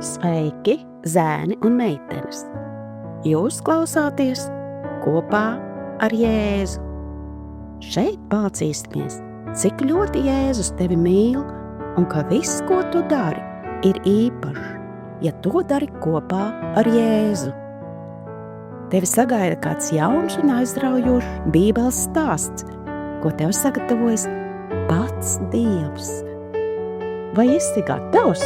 Sveiki, zēni un meitenes! Jūs klausāties kopā ar Jēzu. Šeit mācīsimies, cik ļoti Jēzus tevi mīl un ka viss, ko tu dari, ir īpašs, ja to dari kopā ar Jēzu. Tevi sagaida kāds jauns un aizraujošs Bībeles stāsts, ko tev sagatavojis pats Dievs. Vai esi gatavs?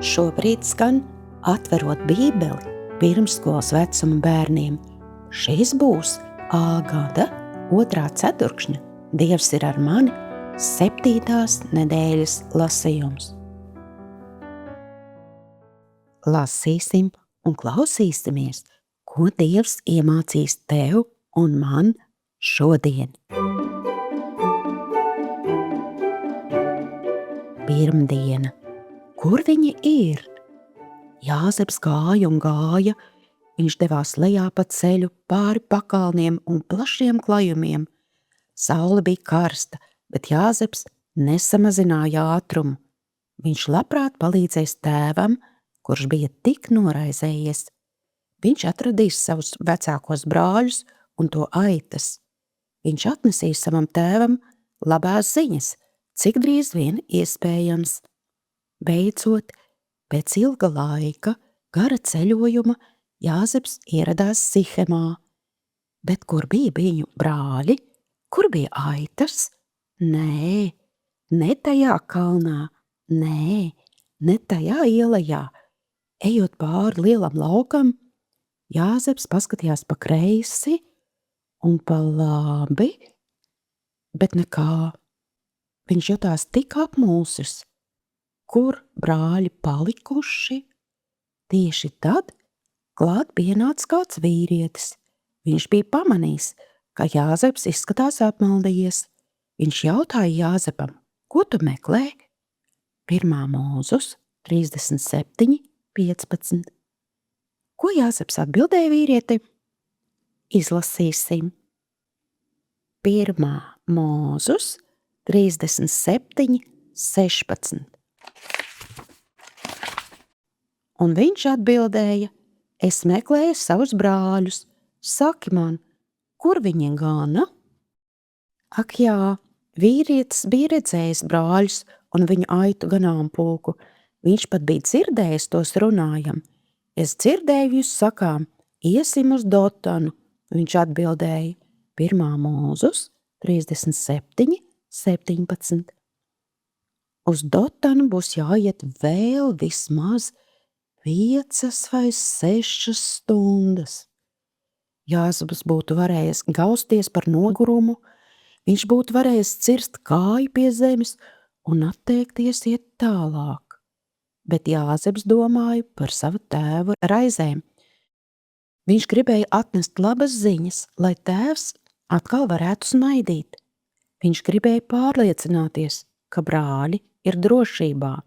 Šobrīd skan Atverot Bībeli pirmsskolas vecuma bērniem. Šis būs A gada 2. ceturkšņa Dievs ir ar mani 7. nedēļas lasījums. Lasīsim un klausīsimies, ko Dievs iemācīs tev un man šodien. Pirmdiena. Kur viņi ir? Jāzeps gāja un gāja, viņš devās lejā pa ceļu pāri pakalniem un plašiem klajumiem. Saule bija karsta, bet Jāzeps nesamazināja ātrumu. Viņš labprāt palīdzēs tēvam, kurš bija tik noraizējies. Viņš atradīs savus vecākos brāļus un to aitas. Viņš atnesīs savam tēvam labās ziņas, cik drīz vien iespējams. Beidzot, pēc ilga laika, gara ceļojuma, Jāzeps ieradās Sihemā. Bet kur bija viņu brāļi? Kur bija aitas? Nē, ne tajā kalnā, ne tajā ielajā. Ejot pāri lielam laukam, Jāzeps paskatījās pa kreisi un pa labi, bet nekā. Viņš jutās tik apmulsis. Kur brāļi palikuši? Tieši tad klāt pienāca kāds vīrietis. Viņš bija pamanījis, ka Jāzeps izskatās apmaldījies. Viņš jautāja Jāzepam, ko tu meklē? 1. Mūzus 37:15. Ko Jāzeps atbildēja vīrieti? Izlasīsim. 1. Mūzus 37:16. Un viņš atbildēja, es meklēju savus brāļus, saki man, kur viņi gana? Ak jā, vīrietis bija redzējis brāļus un viņu aitu ganāmpulku, viņš pat bija dzirdējis tos runājam. Es dzirdēju jūs sakām, iesim uz Dotanu, viņš atbildēja, 1. Mūzus 37:17. Uz Dotanu būs jāiet vēl vismaz 5 vai 6 stundas. Jāzeps būtu varējis gausties par nogurumu, viņš būtu varējis cirst kāju pie zemes un atteikties iet tālāk. Bet Jāzeps domāja par savu tēvu raizēm. Viņš gribēja atnest labas ziņas, lai tēvs atkal varētu smaidīt. Viņš gribēja pārliecināties, ka brāļi ir drošībā.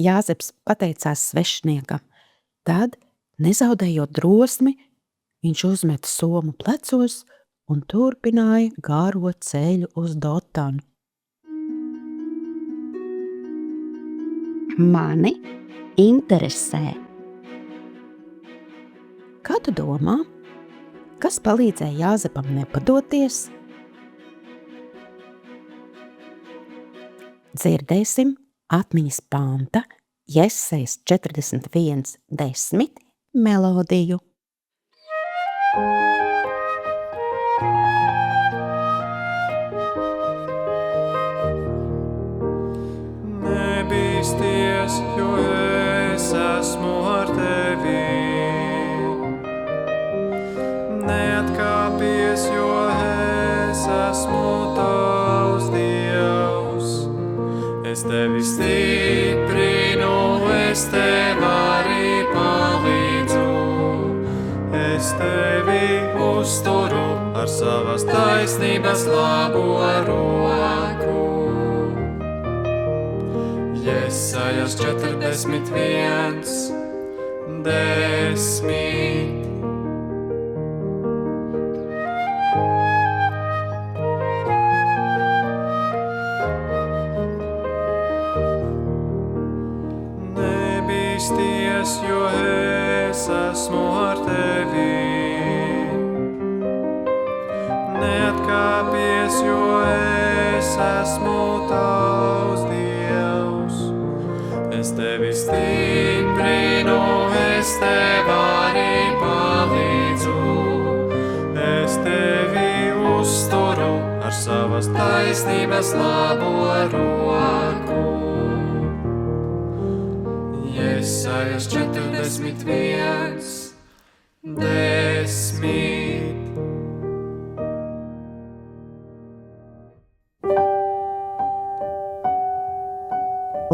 Jāzeps pateicās svešiniekam. Tad, nezaudējot drosmi, viņš uzmeta somu plecos un turpināja gāro ceļu uz Dotanu. Mani interesē. Kā tu domā, kas palīdzēja Jāzepam nepadoties? Dzirdēsim atmiņas panta Jesejas 41:10 melodiju. Nebīsties, jo es esmu ar tevi. Neatkāpies, jo es esmu tavs Dievs. Es tevi stiprinu, es tev arī palīdzu. Es tevi uzturu ar savas taisnības labo roku. Jesajas 41:10. jo es esmu tavs Dievs. Es tevi stiprinu, es tev arī palīdzu. Es tevi uzturu ar savas taisnības labo roku. Jesajas 41, 10.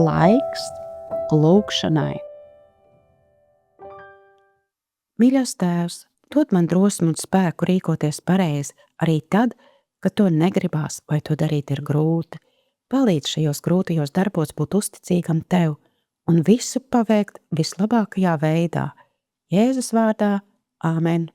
Laiks lūgšanai. Mīļais Tēvs, dod man drosmu un spēku rīkoties pareizi arī tad, kad to negribās vai to darīt ir grūti. Palīdz šajos grūtajos darbos būt uzticīgam Tev un visu paveikt vislabākajā veidā. Jēzus vārdā, āmen.